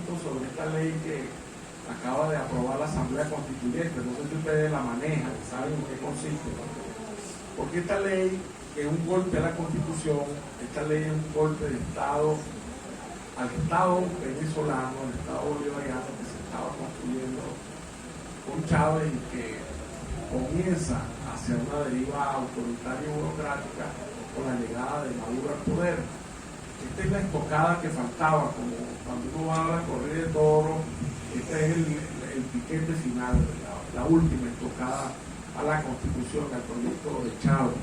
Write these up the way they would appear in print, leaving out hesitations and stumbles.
poquito sobre esta ley que acaba de aprobar la Asamblea Constituyente. No sé si ustedes la manejan, saben en qué consiste. Porque esta ley es un golpe a la Constitución, esta ley es un golpe de Estado al Estado venezolano, al Estado bolivariano que se estaba construyendo con Chávez y que comienza hacia una deriva autoritaria y burocrática con la llegada de Maduro al poder. Esta es la estocada que faltaba, como cuando uno va a la corrida de toros, este es el piquete final, la última estocada a la Constitución, al proyecto de Chávez.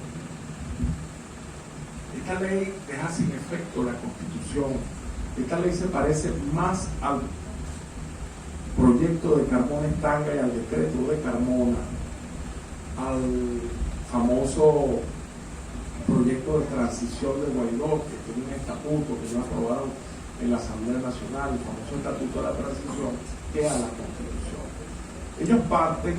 Esta ley deja sin efecto la Constitución. Esta ley se parece más al proyecto de Carmona Estanga y al decreto de Carmona, al famoso proyecto de transición de Guaidó, que tiene un estatuto que no aprobaron en la Asamblea Nacional, el famoso estatuto de la transición, que a la Constitución. Ellos parten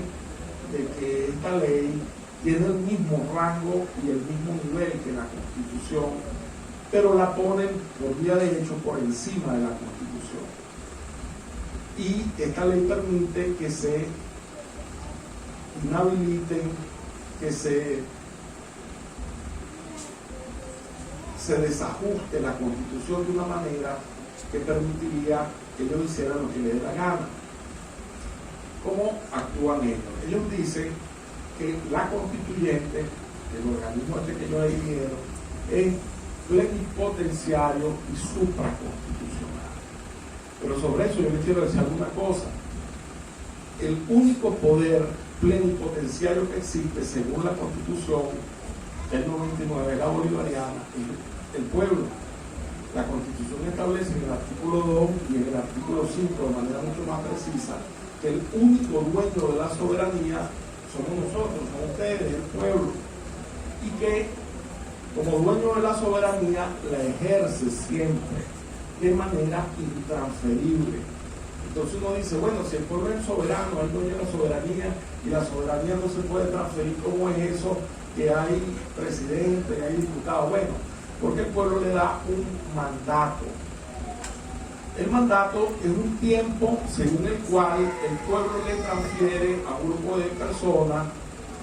de que esta ley tiene el mismo rango y el mismo nivel que la Constitución, pero la ponen por vía de hecho por encima de la Constitución. Y esta ley permite que se inhabiliten, que se desajuste la Constitución de una manera que permitiría que ellos hicieran lo que les dé la gana. ¿Cómo actúan ellos? Ellos dicen que la constituyente, el organismo este que ellos eligieron, es plenipotenciario y supraconstitucional. Pero sobre eso yo les quiero decir alguna cosa. El único poder plenipotenciario que existe según la Constitución del 99, la bolivariana, es el pueblo. La Constitución establece en el artículo 2 y en el artículo 5 de manera mucho más precisa que el único dueño de la soberanía somos nosotros, son ustedes, el pueblo, y que como dueño de la soberanía la ejerce siempre de manera intransferible. Entonces uno dice, bueno, si el pueblo es soberano, es dueño de la soberanía y la soberanía no se puede transferir, ¿cómo es eso que hay presidente, hay diputado? Bueno, porque el pueblo le da un mandato. El mandato es un tiempo según el cual el pueblo le transfiere a un grupo de personas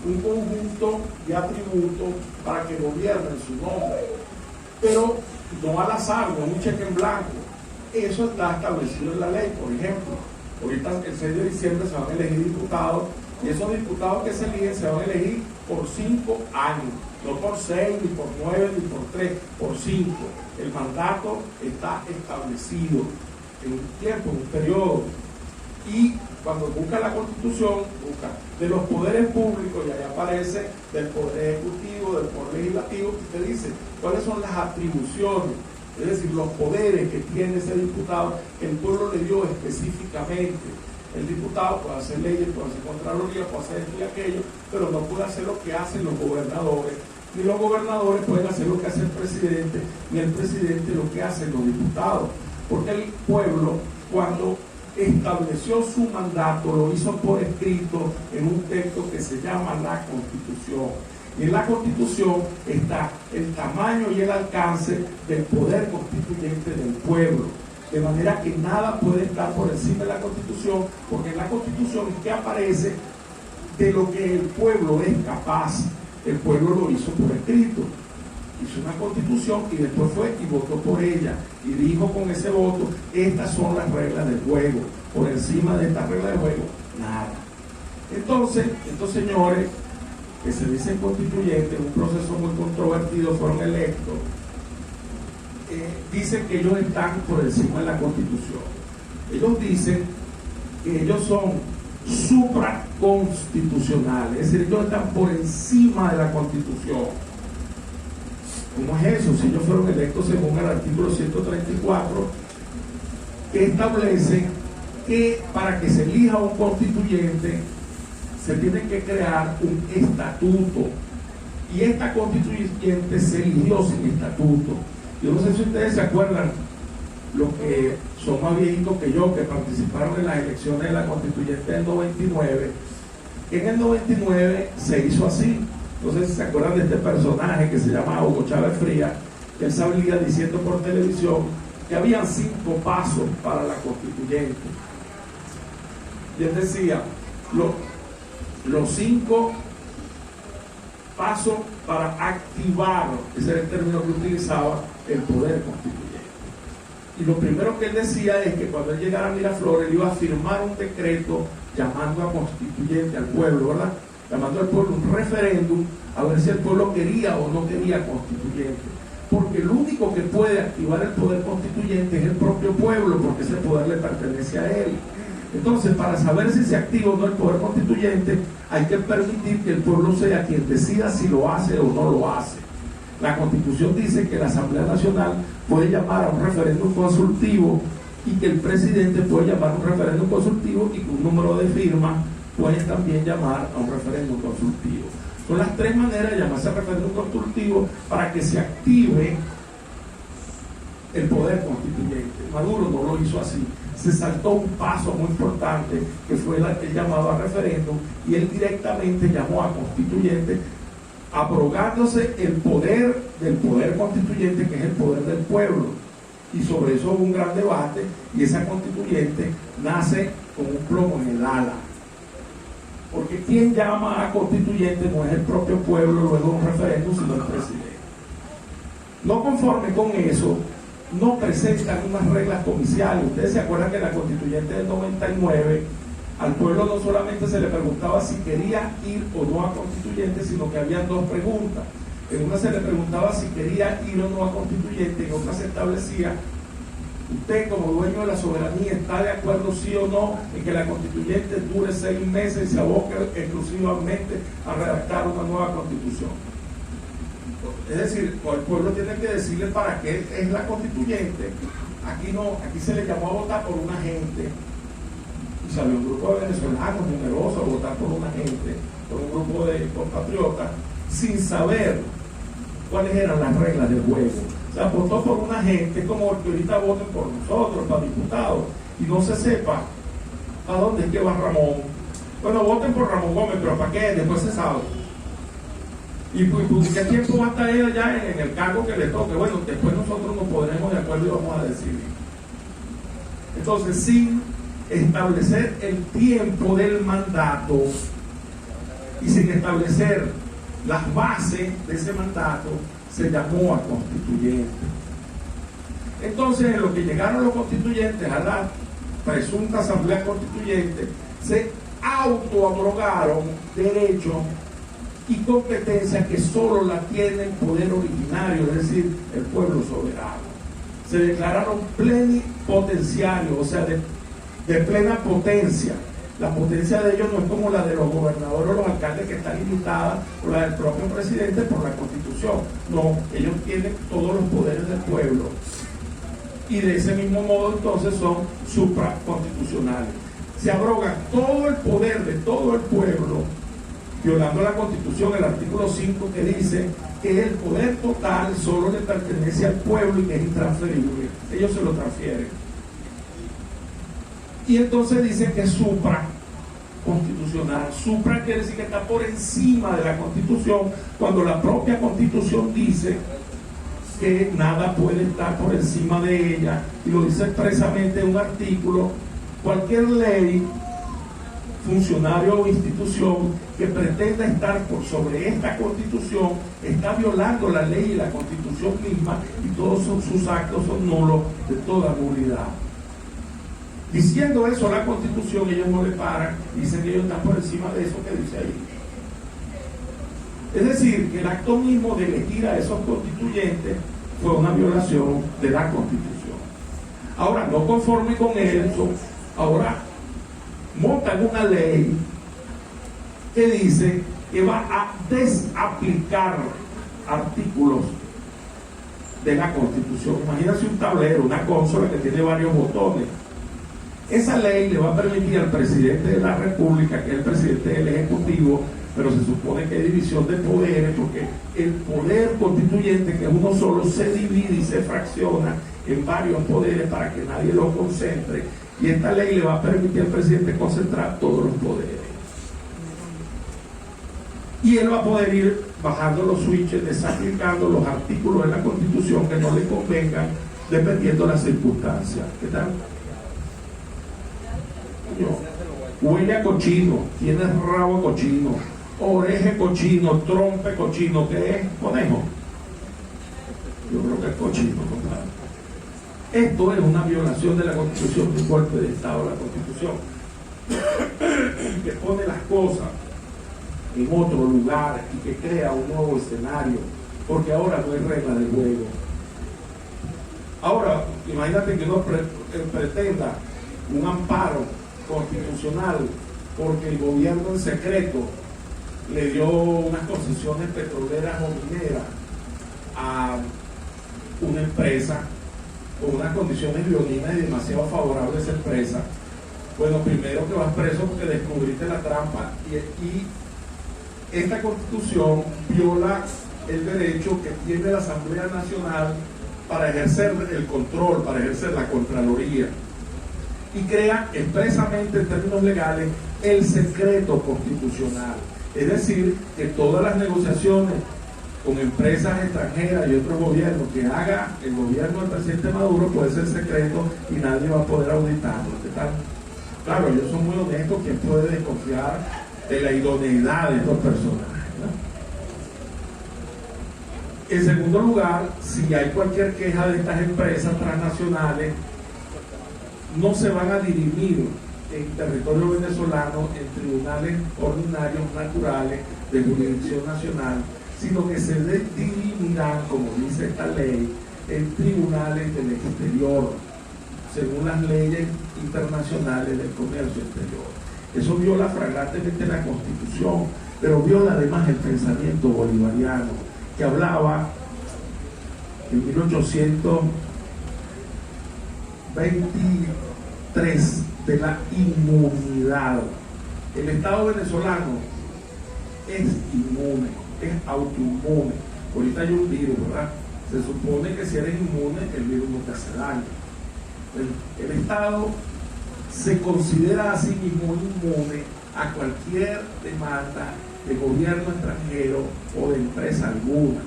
un conjunto de atributos para que gobiernen su nombre, pero no al azar, no un cheque en blanco. Eso está establecido en la ley. Por ejemplo, ahorita el 6 de diciembre se van a elegir diputados, y esos diputados que se eligen se van a elegir por 5 años, no por 6, ni por 9, ni por 3, por 5. El mandato está establecido en un tiempo, en un periodo. Y cuando busca la Constitución, busca de los poderes públicos, y ahí aparece del poder ejecutivo, del poder legislativo, y te dice cuáles son las atribuciones, es decir, los poderes que tiene ese diputado que el pueblo le dio específicamente. El diputado puede hacer leyes, puede hacer contraloría, puede hacer esto y aquello, pero no puede hacer lo que hacen los gobernadores, ni los gobernadores pueden hacer lo que hace el presidente, ni el presidente lo que hacen los diputados, porque el pueblo, cuando estableció su mandato, lo hizo por escrito en un texto que se llama la Constitución. Y en la Constitución está el tamaño y el alcance del poder constituyente del pueblo. De manera que nada puede estar por encima de la Constitución, porque en la Constitución es que aparece de lo que el pueblo es capaz. El pueblo lo hizo por escrito. Hizo una Constitución y después fue y votó por ella. Y dijo con ese voto, estas son las reglas del juego. Por encima de estas reglas del juego, nada. Entonces, estos señores que se dicen constituyentes, en un proceso muy controvertido, fueron electos, dicen que ellos están por encima de la Constitución. Ellos dicen que ellos son supraconstitucionales, es decir, ellos están por encima de la Constitución. ¿Cómo es eso? Si ellos fueron electos según el artículo 134, que establece que para que se elija un constituyente se tiene que crear un estatuto, y esta constituyente se eligió sin estatuto. Yo no sé si ustedes se acuerdan, los que son más viejitos que yo, que participaron en las elecciones de la constituyente del 99, que en el 99 se hizo así. Entonces, ¿se acuerdan de este personaje que se llama Hugo Chávez Frías? Que él salía diciendo por televisión que habían 5 pasos para la constituyente. Y él decía, los 5 pasos para activar, ese era el término que utilizaba, el poder constituyente. Y lo primero que él decía es que cuando él llegara a Miraflores, él iba a firmar un decreto llamando a constituyente al pueblo, ¿verdad? Llamando al pueblo un referéndum a ver si el pueblo quería o no quería constituyente. Porque el único que puede activar el poder constituyente es el propio pueblo, porque ese poder le pertenece a él. Entonces, para saber si se activa o no el poder constituyente, hay que permitir que el pueblo sea quien decida si lo hace o no lo hace. La Constitución dice que la Asamblea Nacional puede llamar a un referéndum consultivo y que el presidente puede llamar a un referéndum consultivo y que un número de firmas puede también llamar a un referéndum consultivo. Son las 3 maneras de llamarse a referéndum consultivo para que se active el poder constituyente. Maduro no lo hizo así. Se saltó un paso muy importante que fue el llamado a referéndum, y él directamente llamó a constituyente, abrogándose el poder del poder constituyente, que es el poder del pueblo. Y sobre eso hubo un gran debate, y esa constituyente nace con un plomo en el ala. Porque quien llama a constituyente no es el propio pueblo luego de un referéndum, sino el presidente. No conforme con eso, no presentan unas reglas comiciales. Ustedes se acuerdan que en la constituyente del 99 al pueblo no solamente se le preguntaba si quería ir o no a constituyente, sino que habían 2 preguntas. En una se le preguntaba si quería ir o no a constituyente, en otra se establecía: usted como dueño de la soberanía está de acuerdo sí o no en que la constituyente dure 6 meses y se aboque exclusivamente a redactar una nueva constitución. Es decir, el pueblo tiene que decirle para qué es la constituyente. Aquí se le llamó a votar por una gente, y salió un grupo de venezolanos numerosos a votar por una gente, por un grupo de compatriotas, sin saber cuáles eran las reglas del juego. O sea, votó por una gente como que ahorita voten por nosotros, para diputados, y no se sepa a dónde es que va Ramón. Bueno, voten por Ramón Gómez, pero ¿para qué? Después se sabe. ¿Y pues, qué tiempo va a estar él allá en el cargo que le toque? Bueno, después nosotros nos pondremos de acuerdo y vamos a decidir. Entonces, sin establecer el tiempo del mandato y sin establecer las bases de ese mandato, se llamó a constituyente. Entonces, en lo que llegaron los constituyentes a la presunta asamblea constituyente, se autoabrogaron derechos y competencias que solo la tiene el poder originario, es decir, el pueblo soberano. Se declararon plenipotenciarios, o sea, de plena potencia. La potencia de ellos no es como la de los gobernadores o los alcaldes, que están limitadas por la del propio presidente por la Constitución. No, ellos tienen todos los poderes del pueblo. Y de ese mismo modo entonces son supraconstitucionales. Se abroga todo el poder de todo el pueblo, violando la Constitución, el artículo 5, que dice que el poder total solo le pertenece al pueblo y que es intransferible. Ellos se lo transfieren. Y entonces dicen que es supraconstitucional. Supra quiere decir que está por encima de la Constitución, cuando la propia Constitución dice que nada puede estar por encima de ella, y lo dice expresamente en un artículo: cualquier ley, funcionario o institución que pretenda estar por sobre esta Constitución está violando la ley y la Constitución misma, y todos sus actos son nulos de toda nulidad. Diciendo eso la Constitución, ellos no le paran, dicen que ellos están por encima de eso que dice ahí. Es decir, que el acto mismo de elegir a esos constituyentes fue una violación de la Constitución. Ahora, no conforme con eso, ahora montan una ley que dice que va a desaplicar artículos de la Constitución. Imagínense un tablero, una consola que tiene varios botones. Esa ley le va a permitir al presidente de la República, que es el presidente del Ejecutivo, pero se supone que hay división de poderes, porque el poder constituyente, que es uno solo, se divide y se fracciona en varios poderes para que nadie lo concentre, y esta ley le va a permitir al presidente concentrar todos los poderes. Y él va a poder ir bajando los switches, desaplicando los artículos de la Constitución que no le convengan dependiendo de las circunstancias. ¿Qué tal? Huele a cochino, tiene rabo cochino, oreje cochino, trompe cochino. ¿Qué es? Conejo. Yo creo que es cochino, compadre. Esto es una violación de la Constitución, del golpe de Estado de la Constitución, que pone las cosas en otro lugar y que crea un nuevo escenario, porque ahora no hay regla de juego. Ahora, imagínate que uno pretenda un amparo constitucional porque el gobierno en secreto le dio unas concesiones petroleras o mineras a una empresa con unas condiciones leoninas y demasiado favorables a esa empresa. Bueno, primero que vas preso porque descubriste la trampa, y esta Constitución viola el derecho que tiene la Asamblea Nacional para ejercer el control, para ejercer la Contraloría, y crea expresamente en términos legales el secreto constitucional. Es decir, que todas las negociaciones con empresas extranjeras y otros gobiernos que haga el gobierno del presidente Maduro puede ser secreto y nadie va a poder auditarlo. ¿Qué tal? Claro, ellos son muy honestos. ¿Quién puede desconfiar de la idoneidad de estos personajes, ¿no? En segundo lugar, si hay cualquier queja de estas empresas transnacionales, no se van a dirimir en territorio venezolano en tribunales ordinarios naturales de jurisdicción nacional, sino que se dirimirán, como dice esta ley, en tribunales del exterior, según las leyes internacionales del comercio exterior. Eso viola flagrantemente la Constitución, pero viola además el pensamiento bolivariano, que hablaba en 1823 de la inmunidad. El Estado venezolano es inmune, es autoinmune. Ahorita hay un virus, ¿verdad? Se supone que si eres inmune, el virus no te hace daño. El Estado se considera a sí mismo inmune a cualquier demanda de gobierno extranjero o de empresa alguna.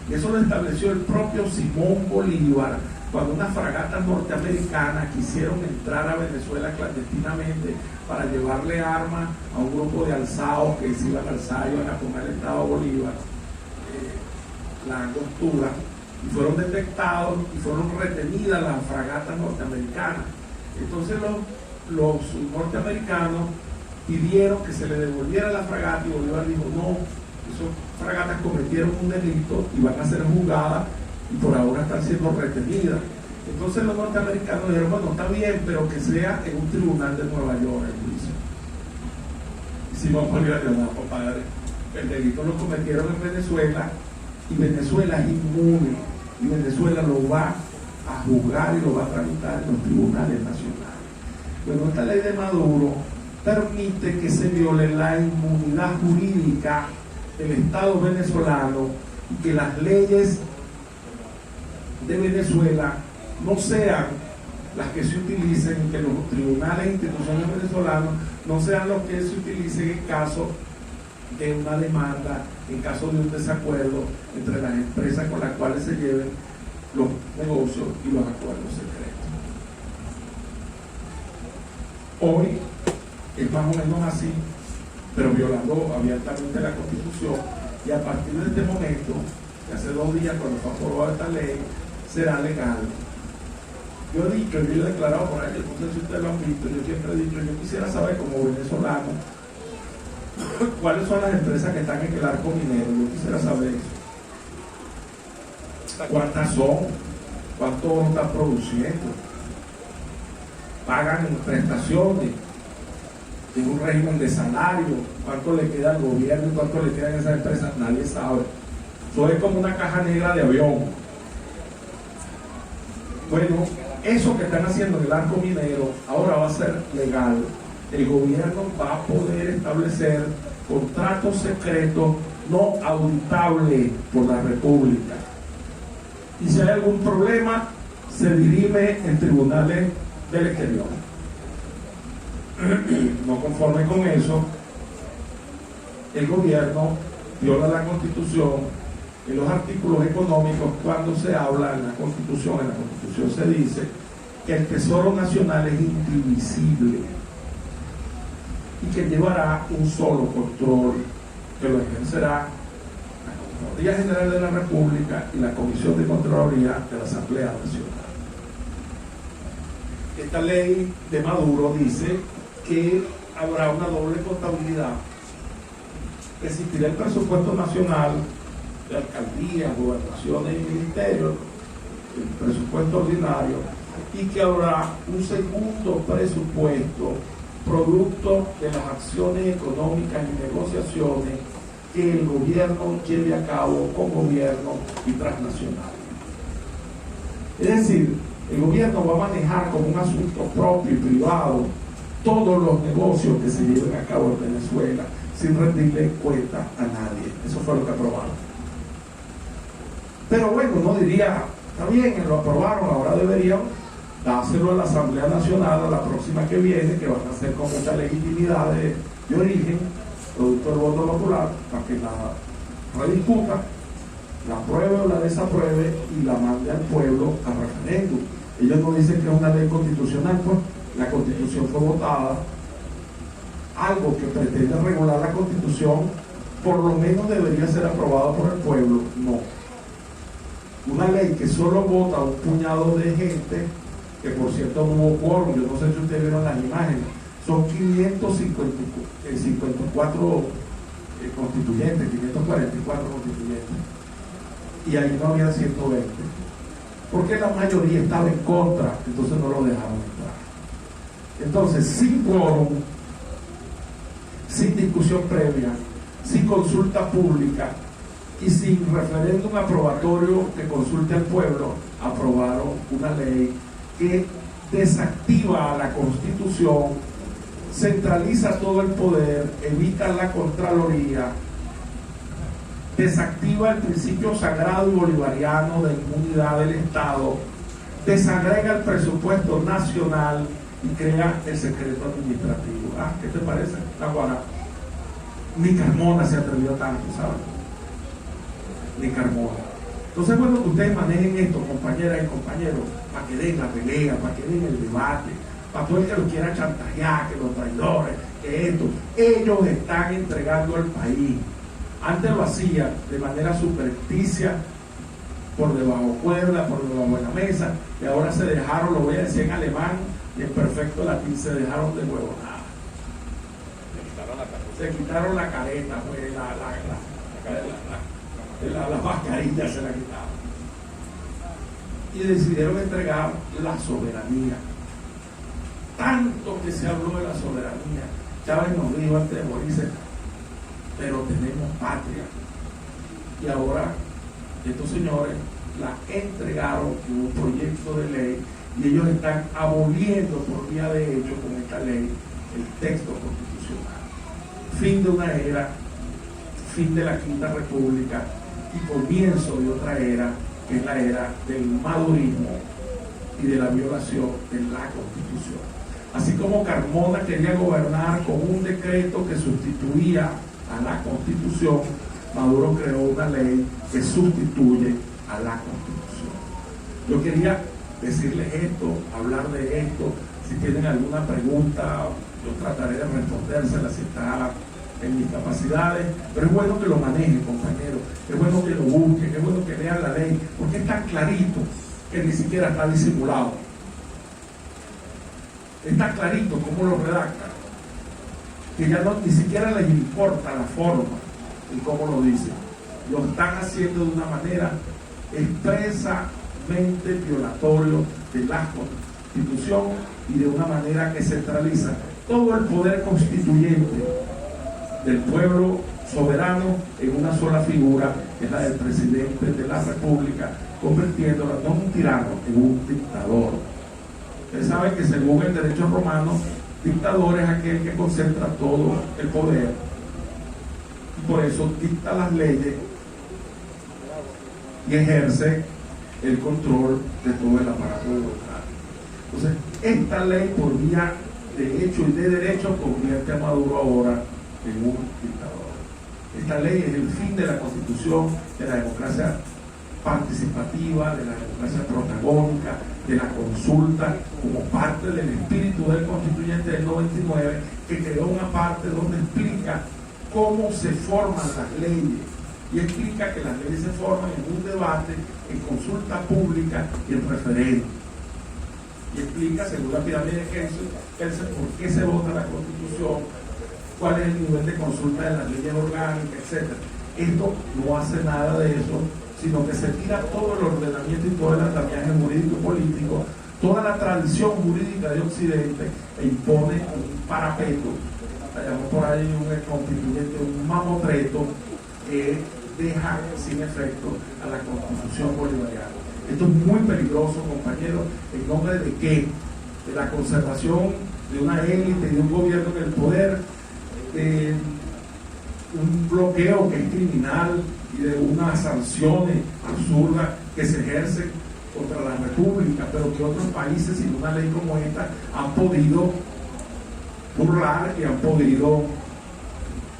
Y eso lo estableció el propio Simón Bolívar cuando unas fragatas norteamericanas quisieron entrar a Venezuela clandestinamente para llevarle armas a un grupo de alzados que se iban a alzar, iban a tomar el Estado Bolívar, la Angostura, y fueron detectados y fueron retenidas las fragatas norteamericanas. Entonces los norteamericanos pidieron que se le devolviera la fragata y Bolívar dijo: no, esas fragatas cometieron un delito y van a ser juzgadas y por ahora están siendo retenidas. Entonces los norteamericanos dijeron: bueno, está bien, pero que sea en un tribunal de Nueva York el juicio. Y Simón Bolívar dijo: no, compadre, el delito lo cometieron en Venezuela y Venezuela es inmune y Venezuela lo va a juzgar y lo va a tramitar en los tribunales nacionales. Bueno, esta ley de Maduro permite que se viole la inmunidad jurídica del Estado venezolano y que las leyes de Venezuela no sean las que se utilicen, que los tribunales e instituciones venezolanos no sean los que se utilicen en caso de una demanda, en caso de un desacuerdo entre las empresas con las cuales se lleven los negocios y los acuerdos secretos. Hoy es más o menos así, pero violando abiertamente la Constitución, y a partir de este momento, que hace 2 días cuando fue aprobada esta ley, será legal. Yo he dicho, yo he declarado por ahí, no sé si ustedes lo han visto, yo siempre he dicho, yo quisiera saber como venezolano cuáles son las empresas que están en el arco minero. Yo quisiera saber eso. ¿Cuántas son? ¿Cuánto están produciendo? ¿Pagan prestaciones? ¿En un régimen de salario? ¿Cuánto le queda al gobierno y cuánto le queda a esas empresas? Nadie sabe. Eso es como una caja negra de avión. Bueno, eso que están haciendo en el arco minero ahora va a ser legal. El gobierno va a poder establecer contratos secretos no auditables por la República. Y si hay algún problema, se dirime en tribunales del exterior. No conforme con eso, el gobierno viola la Constitución en los artículos económicos, cuando se habla en la Constitución se dice que el Tesoro Nacional es indivisible y que llevará un solo control, que lo ejercerá la Contraloría General de la República y la Comisión de Contraloría de la Asamblea Nacional. Esta ley de Maduro dice que habrá una doble contabilidad. Existirá el presupuesto nacional de alcaldías, gobernaciones y ministerios, el presupuesto ordinario, y que habrá un segundo presupuesto producto de las acciones económicas y negociaciones que el gobierno lleve a cabo con gobiernos y transnacionales. Es decir, el gobierno va a manejar como un asunto propio y privado todos los negocios que se lleven a cabo en Venezuela sin rendirle cuenta a nadie. Eso fue lo que aprobaron. Pero bueno, uno diría, está bien, lo aprobaron, ahora deberían dárselo a la Asamblea Nacional a la próxima que viene, que van a hacer con mucha legitimidad de origen, producto del voto popular, para que la rediscuta, la apruebe o la desapruebe y la mande al pueblo a referéndum. Ellos no dicen que es una ley constitucional, pues la Constitución fue votada. Algo que pretende regular la Constitución por lo menos debería ser aprobado por el pueblo. No. Una ley que solo vota un puñado de gente, que por cierto no hubo quórum, yo no sé si ustedes vieron las imágenes, son 554 constituyentes, 544 constituyentes, y ahí no había 120, porque la mayoría estaba en contra, entonces no lo dejaron entrar. Entonces, sin quórum, sin discusión previa, sin consulta pública y sin referéndum aprobatorio que consulte al pueblo, aprobaron una ley que desactiva a la Constitución, centraliza todo el poder, evita la Contraloría, desactiva el principio sagrado y bolivariano de inmunidad del Estado, desagrega el presupuesto nacional y crea el secreto administrativo. ¿Qué te parece? Ahora, ni Carmona se atrevió tanto, ¿sabes? Ni Carmona. Entonces, bueno, que ustedes manejen esto, compañeras y compañeros, para que den la pelea, para que den el debate, para todo el que lo quiera chantajear, que los traidores, que esto. Ellos están entregando al país. Antes lo hacían de manera supersticia, por debajo cuerda, por debajo de la mesa, y ahora se dejaron, lo voy a decir en alemán y en perfecto latín, se dejaron de huevonada. Se quitaron la careta, pues, la mascarilla se la quitaron. Y decidieron entregar la soberanía. Tanto que se habló de la soberanía. Chávez nos dijo antes de morirse, pero tenemos patria. Y ahora estos señores la entregaron en un proyecto de ley y ellos están aboliendo por vía de hecho con esta ley el texto constitucional. Fin de una era, fin de la Quinta República y comienzo de otra era, que es la era del madurismo y de la violación de la Constitución. Así como Carmona quería gobernar con un decreto que sustituía a la Constitución, Maduro creó una ley que sustituye a la Constitución. Yo quería decirles esto, hablar de esto. Si tienen alguna pregunta, yo trataré de respondérsela si está en mis capacidades, pero es bueno que lo manejen, compañeros, es bueno que lo busquen, es bueno que lean la ley, porque es tan clarito que ni siquiera está disimulado. Está clarito cómo lo redactan, que ya no, ni siquiera les importa la forma y cómo lo dicen. Lo están haciendo de una manera expresamente violatorio de la Constitución y de una manera que centraliza todo el poder constituyente del pueblo soberano en una sola figura, que es la del presidente de la República, convirtiéndola no en un tirano, en un dictador. Ustedes saben que según el derecho romano, dictador es aquel que concentra todo el poder y por eso dicta las leyes y ejerce el control de todo el aparato burocrático. Entonces, esta ley por vía de hecho y de derecho convierte a Maduro ahora en un dictador. Esta ley es el fin de la Constitución, de la democracia participativa, de la democracia protagónica, de la consulta, como parte del espíritu del constituyente del 99, que creó una parte donde explica cómo se forman las leyes y explica que las leyes se forman en un debate, en consulta pública y en referéndum. Y explica, según la pirámide de Kelsen, por qué se vota la Constitución, cuál es el nivel de consulta de las leyes orgánicas, etc. Esto no hace nada de eso, sino que se tira todo el ordenamiento y todo el andamiaje jurídico y político, toda la tradición jurídica de Occidente, e impone un parapeto, llamó por ahí un constituyente, un mamotreto, que deja sin efecto a la Constitución bolivariana. Esto es muy peligroso, compañeros. ¿En nombre de qué? De la conservación de una élite y de un gobierno en el poder, de un bloqueo que es criminal y de unas sanciones absurdas que se ejercen contra la República, pero que otros países sin una ley como esta han podido burlar y han podido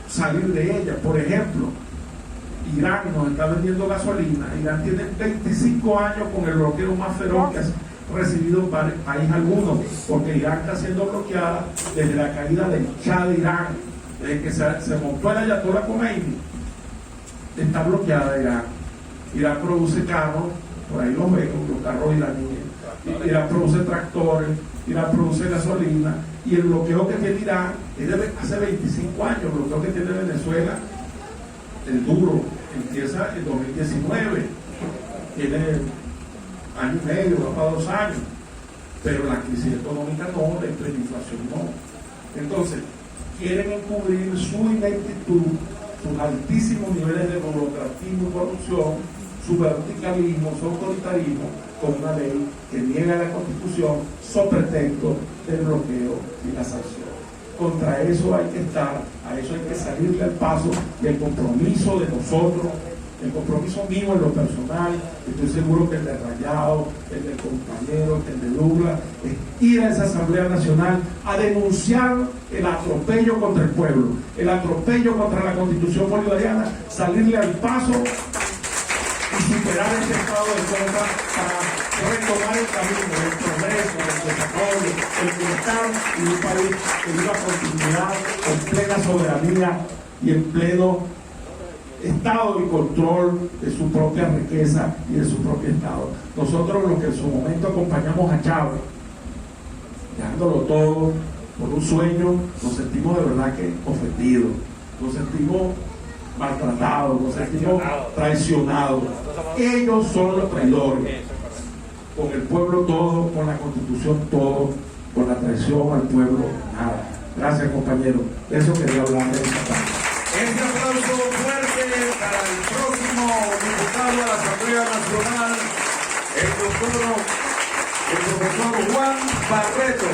salir de ella. Por ejemplo, Irán nos está vendiendo gasolina. Irán tiene 25 años con el bloqueo más feroz que ha recibido país alguno, porque Irán está siendo bloqueada desde la caída del Shah de Irán, desde que se montó el Ayatollah Khomeini. Está bloqueada Irán. Irán produce carros, por ahí los ven, los carros iraníes. Irán produce tractores, Irán produce gasolina, y el bloqueo que tiene Irán es de hace 25 años. El bloqueo que tiene Venezuela, el duro, empieza en 2019, tiene año y medio, va para 2 años, pero la crisis económica no, la inflación no. Entonces, quieren encubrir su ineptitud, sus altísimos niveles de burocratismo y corrupción, su verticalismo, su autoritarismo, con una ley que niega la Constitución, sobre pretexto del bloqueo y la sanción. Contra eso hay que estar, a eso hay que salirle al paso, y el compromiso de nosotros, el compromiso mío en lo personal, estoy seguro que el de Rayado, el del compañero, el de Douglas, es ir a esa Asamblea Nacional a denunciar el atropello contra el pueblo, el atropello contra la Constitución bolivariana, salirle al paso y superar ese estado de cosas para retomar el camino del progreso, del desarrollo, el bienestar y un país en una continuidad, en plena soberanía y en pleno estado y control de su propia riqueza y de su propio estado. Nosotros, los que en su momento acompañamos a Chávez, dejándolo todo por un sueño, nos sentimos de verdad que ofendidos, nos sentimos maltratados, nos sentimos traicionados. Ellos son los traidores, con el pueblo todo, con la Constitución todo, con la traición al pueblo nada. Gracias, compañero, de eso quería hablar de esta tarde. Este aplauso fuerte para el próximo diputado a la Asamblea Nacional, el profesor Juan Barreto.